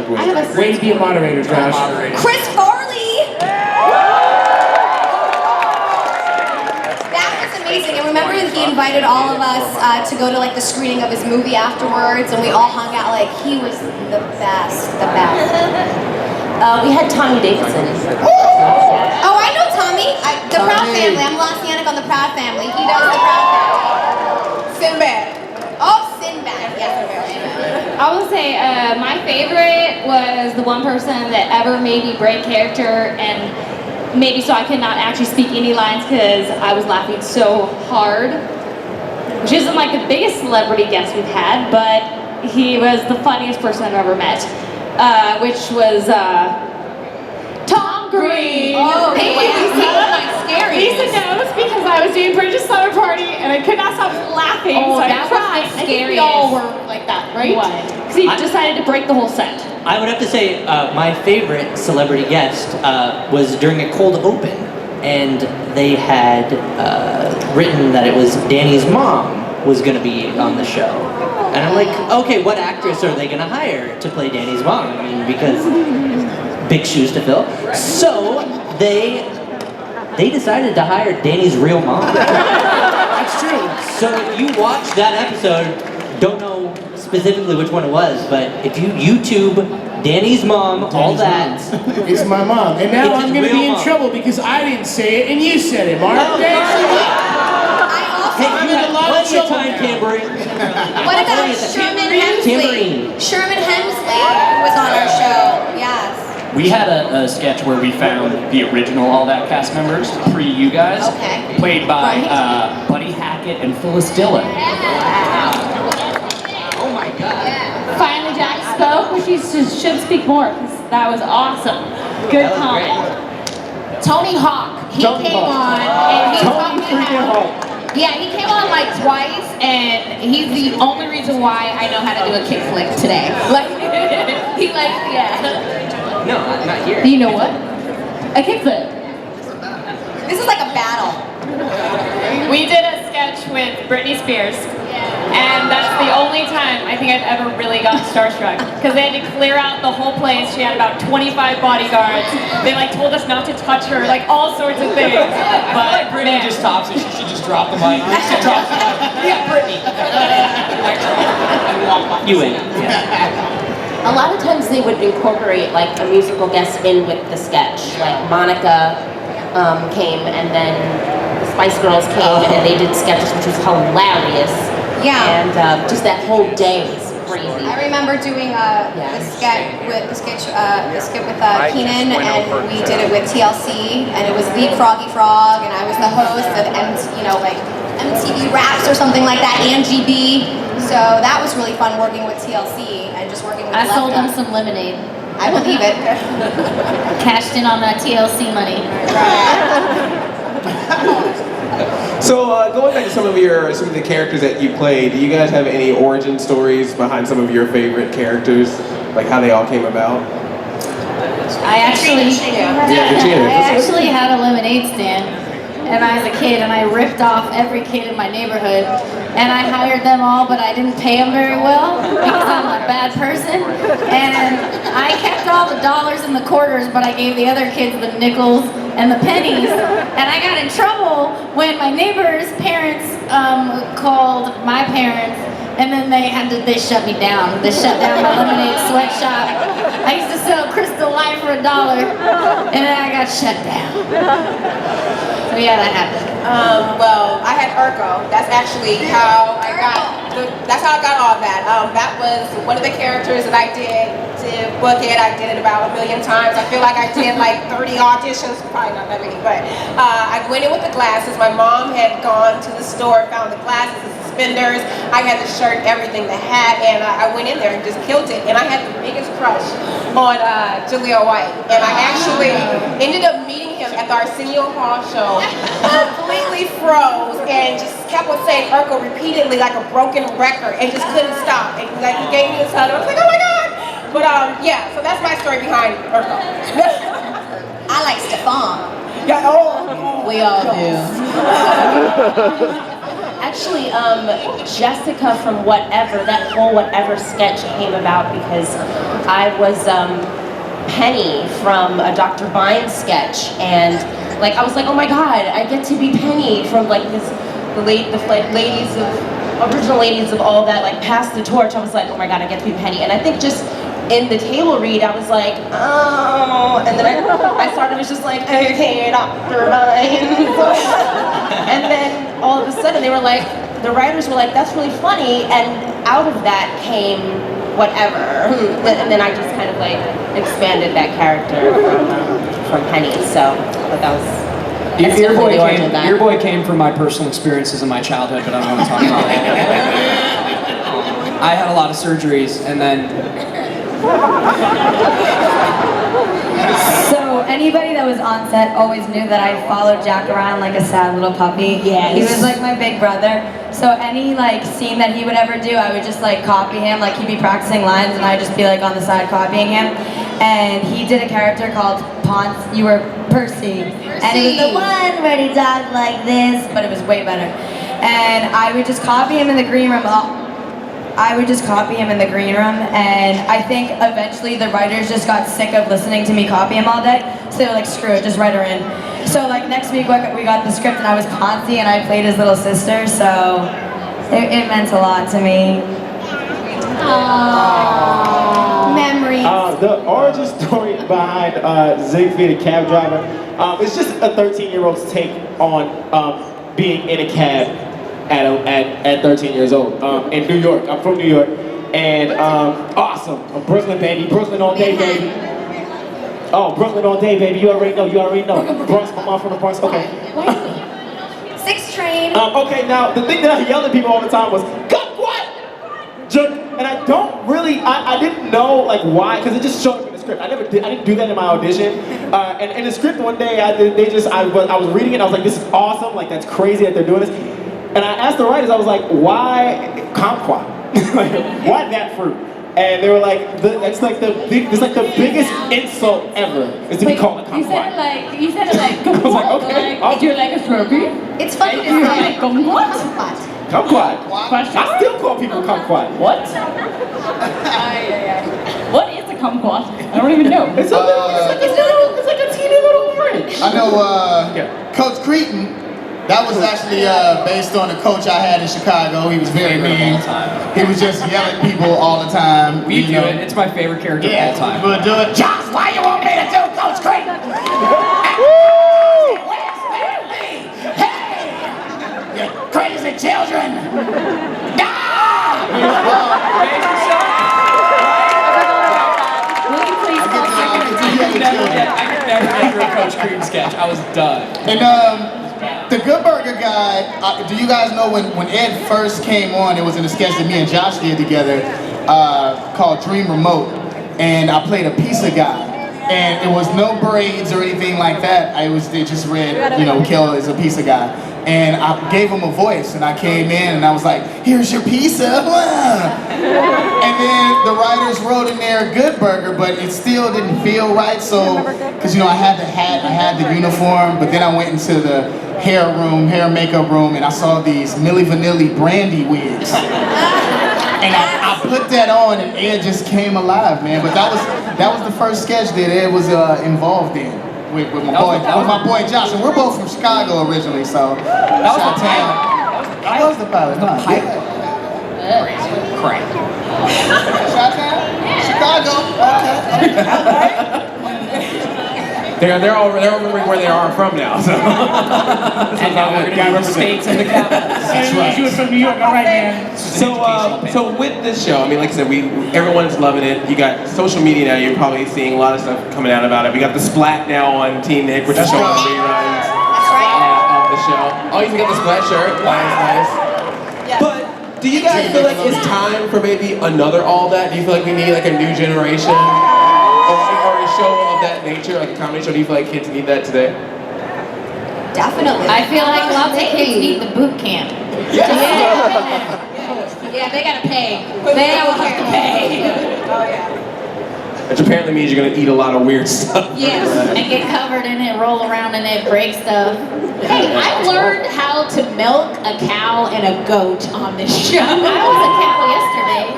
work with. Way to be a moderator, Josh. Chris Farley! That was amazing. And remember he invited all of us to go to like the screening of his movie afterwards, and we all hung out. Like, he was the best, the best. We had Tommy Davidson. Oh, I know Tommy. The Proud Family. I'm Lassianic on the Proud Family. He does the Proud Family. Sinbad. Oh, Sinbad. Yes, I will say my favorite was the one person that ever made me break character, and maybe so I could not actually speak any lines because I was laughing so hard. Which isn't like the biggest celebrity guest we've had, but he was the funniest person I've ever met. Which was Tom Green. Oh, hey, Lisa knows because I was doing British Summer Party and I could not stop laughing. Oh, so that I tried. was the I think we scariest. all were like that, right? Because he decided to break the whole set. I would have to say my favorite celebrity guest was during a cold open, and they had written that it was Danny's mom was going to be on the show. And I'm like, okay, what actress are they going to hire to play Danny's mom? I mean, because big shoes to fill. So they decided to hire Danny's real mom. That's true. So if you watch that episode, don't know specifically which one it was, but if you YouTube Danny's mom, all that. It's my mom. And now It's I'm going to his be real in mom. trouble because I didn't say it and you said it, Mark. Oh, Hey, I'm you in a had lot of plenty of trouble time, now. Tambourine. What about Sherman Hemsley? Tambourine. Sherman Hemsley was on our show. Yes. We had a sketch where we found the original All That cast members, pre you guys, Okay. played by Buddy Hackett and Phyllis Dillon. Oh my God. Finally, Jack spoke, which he should speak more because that was awesome. Good That was comment. Tony Hawk. He came on and he taught me how. Yeah, he came on like twice, and he's the only reason why I know how to do a kickflip today. Like, yeah. No, not here. You know what? A kickflip. This is like a battle. We did a sketch with Britney Spears, and that's the only time I think I've ever really gotten starstruck. Because they had to clear out the whole place. She had about 25 bodyguards. They like told us not to touch her, like all sorts of things. But Brittany just tops it. She should just drop the mic. She drops the mic. Yeah, Brittany. You win. A lot of times they would incorporate like a musical guest in with the sketch. Like Monica came, and then the Spice Girls came, and they did sketches, which was hilarious. Yeah. And just that whole day was crazy. I remember doing the skit with Keenan, and we did it with TLC, and it was Leap Froggy Frog, and I was the host of MTV Raps or something like that, Angie B. So that was really fun working with TLC and just working with I sold Lefta. him some lemonade. I believe it. Cashed in on that TLC money. So going back to some of the characters that you played, do you guys have any origin stories behind some of your favorite characters, like how they all came about? I actually had a lemonade stand, and I was a kid, and I ripped off every kid in my neighborhood, and I hired them all, but I didn't pay them very well because I'm a bad person, and I kept all the dollars and the quarters, but I gave the other kids the nickels and the pennies, and I got in trouble when my neighbor's parents called my parents, and then they shut me down. They shut down my lemonade sweatshop. I used to sell Crystal Light for $1, and then I got shut down. So yeah, that happened. Well, I had Urko. That's actually how I got. That's how I got all that. That was one of the characters that I did to book it. I did it about 1 million times. I feel like I did like 30 auditions. Probably not that many, but I went in with the glasses. My mom had gone to the store, found the glasses, the suspenders. I had the shirt, everything, the hat, and I went in there and just killed it. And I had the biggest crush on Jaleel White, and I actually ended up meeting him at the Arsenio Hall show. Completely froze and just kept on saying Urko repeatedly like a broken record and just couldn't stop. And like he gave me this hug. I was like, oh my god! But yeah, so that's my story behind Urko. I like Stefan. Yeah, oh. We all do. Actually, Jessica from Whatever, that whole Whatever sketch came about because I was Penny from a Dr. Vine sketch, and like I was like, oh my god, I get to be Penny from like the ladies of original ladies of all that, like passed the torch. I was like, oh my god, I get to be Penny. And I think just in the table read, I was like, oh, and then I started was just like, okay, Dr. Vine. And then all of a sudden they were like, the writers were like, that's really funny, and out of that came Whatever. And then I just kind of like expanded that character from Penny. So, but that was. Your boy came from my personal experiences in my childhood, but I don't want to talk about it. I had a lot of surgeries, and then. So anybody that was on set always knew that I followed Jack around like a sad little puppy. Yes. He was like my big brother. So any like scene that he would ever do, I would just like copy him. Like he'd be practicing lines, and I'd just be like on the side copying him. And he did a character called Ponce. You were Percy. And it was the one where he talked like this, but it was way better. And I would just copy him in the green room. And I think eventually the writers just got sick of listening to me copy him all day, so they were like, screw it, just write her in. So like next week we got the script and I was Ponce and I played his little sister, so it meant a lot to me. Aww. Memories. The origin story behind Zigbee the cab driver, it's just a 13-year-old's take on being in a cab at 13 years old in New York. I'm from New York, and awesome. I'm Brooklyn, baby. Brooklyn all day, baby. Oh, Brooklyn all day, baby. You already know. Bronx, my mom from the Bronx. Okay. 6 train. Okay, now the thing that I yelled at people all the time was, "Come what?" And I don't really, I didn't know like why, because it just showed up in the script. I didn't do that in my audition. And in the script one day, I was reading it. I was like, this is awesome. Like that's crazy that they're doing this. And I asked the writers, I was like, why kumquat? Like, why that fruit? And they were like, it's like the biggest insult ever is to be called a kumquat. You said it like, I was like, okay. like do you like a Slurpee? It's funny to You're say. like, kumquat? Kumquat. Question. I still call people kumquat. What? What is a kumquat? I don't even know. It's like a teeny little orange. I know Coach Cretin. That was actually based on the coach I had in Chicago. He was very mean. He was just yelling at people all the time. We do it. It's my favorite character of all time. We'll do it. Josh, why you want me to do Coach Creighton? Hey! You crazy children! I could never get through a Coach Cream sketch. I was done. And the Good Burger guy, do you guys know when Ed first came on, it was in a sketch that me and Josh did together called Dream Remote, and I played a pizza guy. And it was no braids or anything like that. They just read, Kel is a pizza guy. And I gave him a voice, and I came in and I was like, here's your pizza. And then the writers wrote in there Good Burger, but it still didn't feel right. So, because I had the hat, I had the uniform, but then I went into the hair and makeup room, and I saw these Milli Vanilli brandy wigs. And I put that on, and Ed just came alive, man. But that was the first sketch that Ed was involved in with my boy Josh. And we're both from Chicago originally, so That was the Chi-Town. That was the pilot, huh? Yeah. Crap. Chi-Town? Chicago. Okay. They're all remembering where they are from now. So. And now we're going to do states and the capitals. That's right. You were from New York, all right, man. So with this show, I mean, like I said, everyone's loving it. You got social media now. You're probably seeing a lot of stuff coming out about it. We got the Splat now on Teen Nick, which is showing reruns of the show. Oh, you got the Splat shirt. Nice. But do you guys feel like it's time for maybe another All That? Do you feel like we need like a new generation? Or a show of that nature, like a comedy show? Do you feel like kids need that today? Definitely. I feel like lots of kids need the boot camp. Yeah, they gotta pay. They will have to pay. Oh yeah. which apparently means you're gonna eat a lot of weird stuff. Yes, and get covered in it, roll around in it, break stuff. Hey, I learned how to milk a cow and a goat on this show. I was a cow yesterday.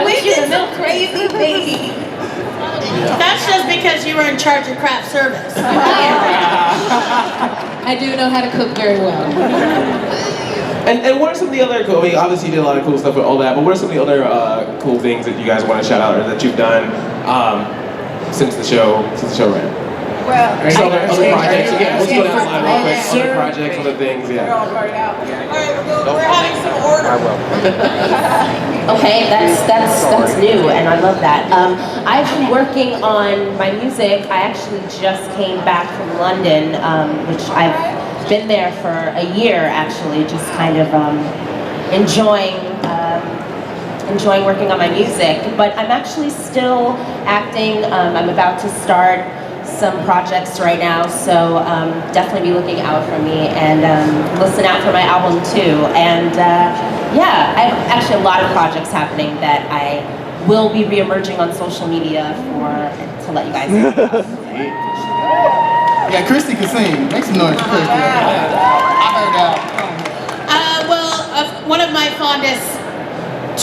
We did some crazy things. That's just because you were in charge of craft service. I do know how to cook very well. And what are some of the other cool, I mean, obviously you did a lot of cool stuff with all that, but what are some of the other cool things that you guys want to shout out or that you've done since the show ran? Well, Other projects, yeah, let's go down the line real quick. Other projects, other things, yeah. We're having some order. Okay, that's new, and I love that. I've been working on my music. I actually just came back from London, which I've been there for a year actually, just kind of enjoying working on my music. But I'm actually still acting. I'm about to start some projects right now, so definitely be looking out for me and listen out for my album too. And yeah, I have actually a lot of projects happening that I will be re-emerging on social media to let you guys know about. Yeah, Christy can sing. Make some noise for Christy. I heard that. One of my fondest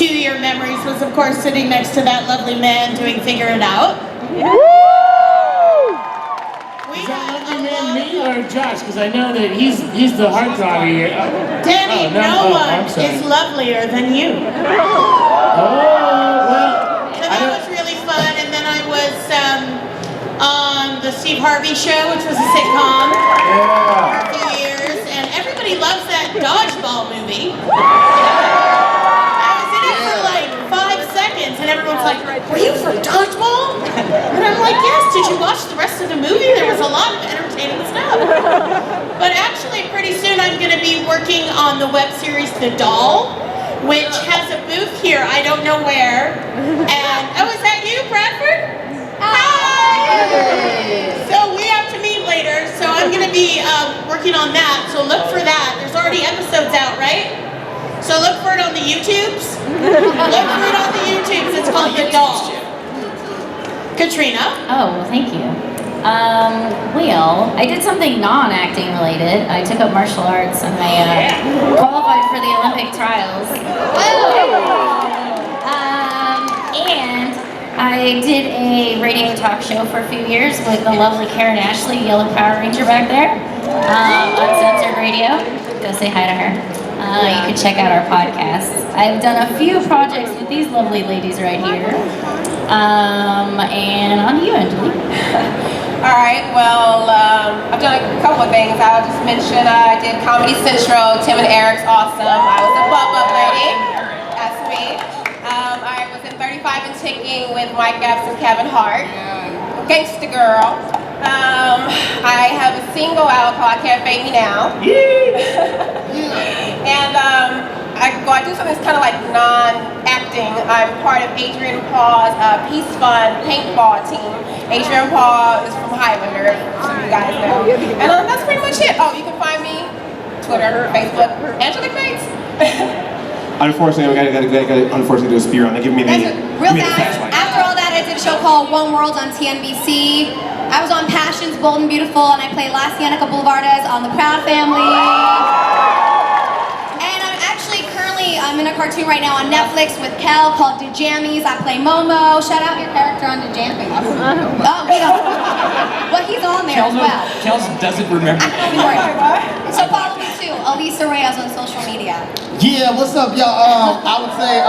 2-year memories was, of course, sitting next to that lovely man doing Figure It Out. Is that lovely man me or Josh? Because I know that he's the heartthrob here. Danny, no one is lovelier than you. Oh, well. So that was really fun, and then I was on the Steve Harvey Show, which was a sitcom for a few years, and everybody loves that dodgeball movie. I was in it for like 5 seconds, and everyone's like, "Were you from dodgeball?" And I'm like, "Yes." Did you watch the rest of the movie? There was a lot of entertaining stuff. But actually, pretty soon I'm going to be working on the web series The Doll, which has a booth here. I don't know where. And oh, is that you, Bradford? Hi! So we have to meet later, so I'm going to be working on that, so look for that. There's already episodes out, right? So look for it on the YouTubes. Look for it on the YouTubes. It's called The Doll. Katrina? Oh, well, thank you. Well, I did something non-acting related. I took up martial arts and I qualified for the Olympic trials. And I did a radio talk show for a few years with the lovely Karen Ashley, Yellow Power Ranger back there, Uncensored Radio. Go say hi to her. You can check out our podcasts. I've done a few projects with these lovely ladies right here. And on to you, Angelique. All right, well, I've done a couple of things. I'll just mention I did Comedy Central, Tim and Eric's Awesome. I was a bub lady. That's me. I was in 35 and Ticking with Mike Epps and Kevin Hart. Gangsta Girl. I have a single out called Can't Fade Me Now. And I do something that's kind of like non-acting. I'm part of Adrian Paul's Peace Fund paintball team. Adrian Paul is from Highlander, some of you guys know. And that's pretty much it. Oh, you can find me Twitter, Facebook, Angelique Bates. Unfortunately, I gotta unfortunately do a spear on it. Give me the real fast. After all that, I did a show called One World on TNBC. I was on Passions, Bold and Beautiful, and I played La Cienega Boulevardes on The Proud Family. And I'm in a cartoon right now on Netflix with Kel called The Jammies. I play Momo. Shout out your character on The Jammies. Oh, we don't. Well, he's on there as well. Kels doesn't remember. So follow me too, Elisa Reyes on social media. Yeah, what's up, y'all? I would say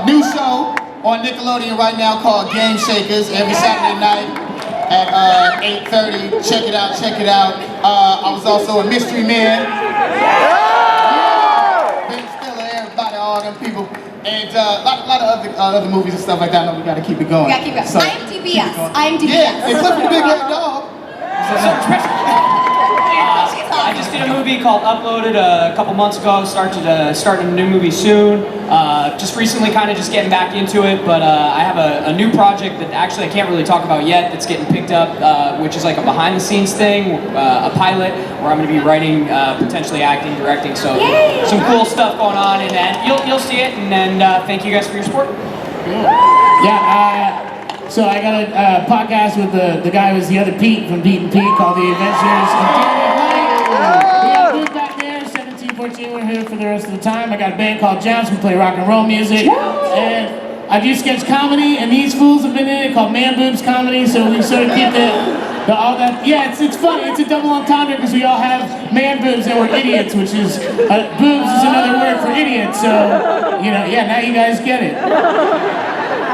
new show on Nickelodeon right now called Game Shakers every Saturday night at 8:30. Check it out, check it out. I was also a Mystery Man. All them people, and a lot of other movies and stuff like that. No, we gotta keep it going. We gotta keep it going. So, IMDb-us. Yeah, except for the Big Red Dog. I just did a movie called Uploaded a couple months ago. Starting a new movie soon. Just recently, kind of just getting back into it. But I have a new project that actually I can't really talk about yet. That's getting picked up, which is like a behind-the-scenes thing, a pilot where I'm going to be writing, potentially acting, directing. So some cool stuff going on, and you'll see it. And then thank you guys for your support. Yeah. So I got a podcast with the guy who was the other Pete from Pete and Pete called The Adventures of Danny White. We got a booth back there, 1714. We're here for the rest of the time. I got a band called Jams. We play rock and roll music. And I do sketch comedy, and these fools have been in it called Man Boobs Comedy. So we sort of keep all that. Yeah, it's funny. It's a double entendre because we all have man boobs and we're idiots, which is boobs is another word for idiot. So yeah, now you guys get it.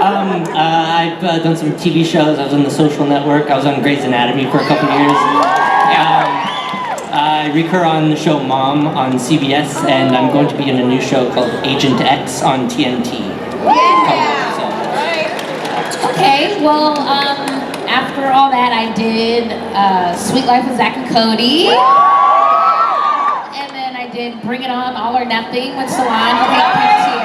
I've done some TV shows. I was on The Social Network. I was on Grey's Anatomy for a couple years. I recur on the show Mom on CBS, and I'm going to be in a new show called Agent X on TNT. Okay, well, after all that, I did Sweet Life with Zach and Cody. And then I did Bring It On, All or Nothing with Solange with Hank Panettiere.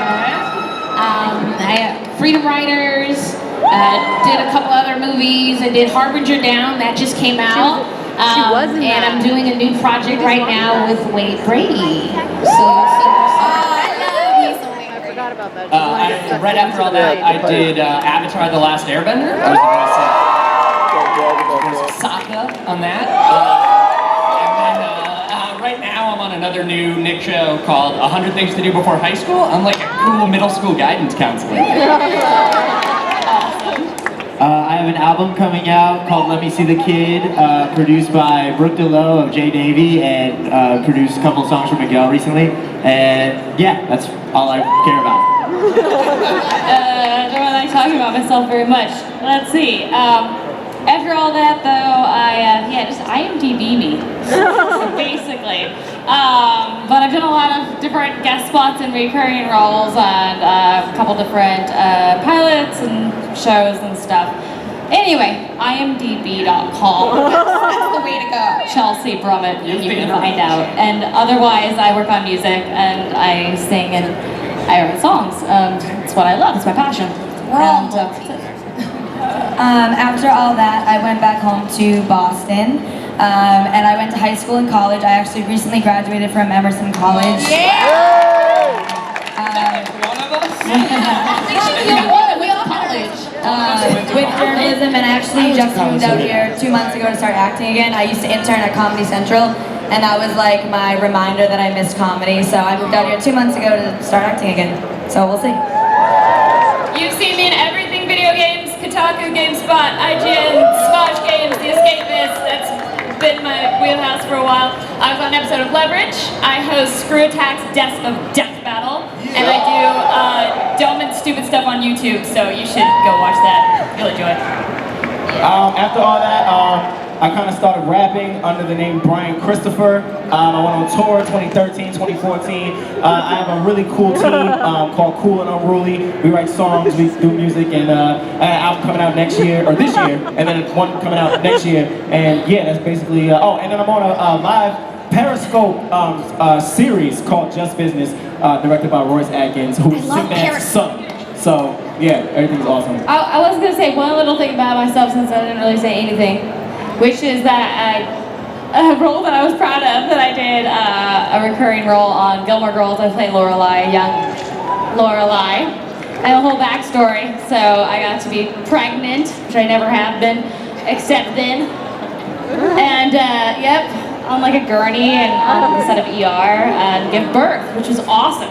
Freedom Writers, did a couple other movies. I did Harbinger Down, that just came out. And I'm doing a new project right now with Wade Brady. So you'll see right after all that, I did Avatar: The Last Airbender. I was Sokka on that. And then right now I'm on another new Nick show called 100 Things to Do Before High School. I'm like a cool middle school guidance counselor. I have an album coming out called Let Me See the Kid, produced by Brooke DeLoe of Jay Davy, and produced a couple songs for Miguel recently. And yeah, that's all I care about. I don't really like talking about myself very much. Let's see. After all that, though, just IMDb me, basically. But I've done a lot of different guest spots and recurring roles on a couple different pilots and shows and stuff. Anyway, imdb.com. That's the way to go. Chelsea Brummett, you can find out. And otherwise, I work on music and I sing and I write songs. It's what I love. It's my passion. After all that, I went back home to Boston, and I went to high school and college. I actually recently graduated from Emerson College. With journalism, and actually just moved out here 2 months ago to start acting again. I used to intern at Comedy Central, and that was like my reminder that I missed comedy. So I moved out here 2 months ago to start acting again. So we'll see. You've seen me in everything: video games, Kotaku, GameSpot, IGN, Smodge Games, The Escapist. That's been my wheelhouse for a while. I was on an episode of Leverage. I host Screw Attack's Desk of Death Battle, and I do dumb and stupid stuff on YouTube. So you should go watch that. You'll enjoy it. After all that, I kind of started rapping under the name Brian Christopher. I went on tour 2013, 2014. I have a really cool team called Cool and Unruly. We write songs, we do music, and an album coming out next year, or this year, and then one coming out next year. And yeah, that's basically, and then I'm on a live Periscope series called Just Business, directed by Royce Atkins, who's Sinbad's son. So yeah, everything's awesome. I was gonna say one little thing about myself since I didn't really say anything, which is that a role that I was proud of, that I did a recurring role on Gilmore Girls. I played Lorelai, young Lorelai. I have a whole backstory, so I got to be pregnant, which I never have been, except then. And yep, on like a gurney and on the set of ER and give birth, which was awesome.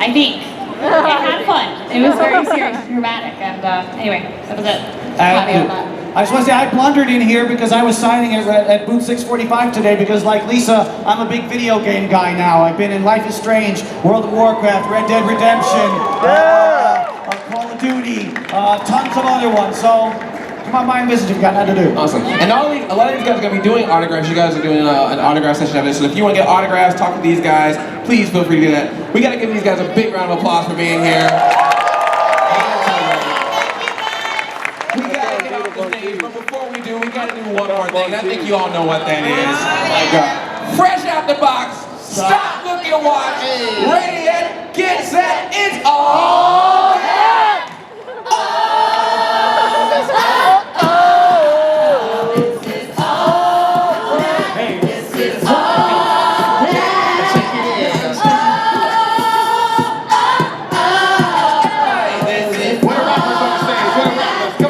I think. It had fun. It was very serious and dramatic, and anyway, that was it. I just want to say I blundered in here because I was signing at booth 645 today because, like Lisa, I'm a big video game guy now. I've been in Life is Strange, World of Warcraft, Red Dead Redemption, Call of Duty, tons of other ones. So come on by and visit if you've got nothing to do. Awesome. And not only, a lot of these guys are going to be doing autographs. You guys are doing an autograph session of this. So if you want to get autographs, talk to these guys, please feel free to do that. We got to give these guys a big round of applause for being here. We got to get off the stage, but before we do, we got to do one more thing. I think you all know what that is. Fresh out the box, stop, look your watch, ready, and get set, it's all that! Where rappers on stage? Where rappers? Come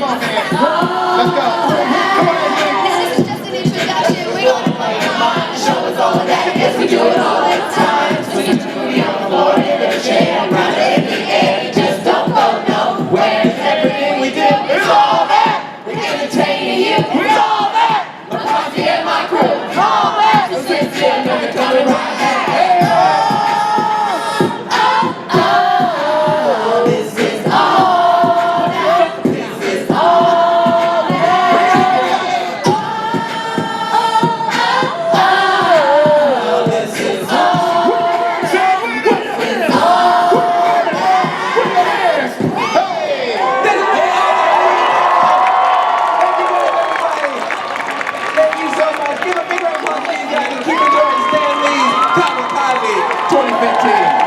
Let's go. Come on, Anthony. Now this is just an introduction. We're gonna play your mind, show us all of that. Yes, we do it all the time. Swing your booty on the floor in a chair, round it in the air. Just don't go nowhere. Everything we do is all that. We're entertaining you. It's all that. McCarthy and my crew. All that. So sit still, we're coming right back. Hey, oh, oh, oh, this is all that. This is all that. Oh, oh, oh, this is all that. Thank you so much. Give a big round of applause to these guys and keep enjoying Stan Lee's ComiKazi 2015.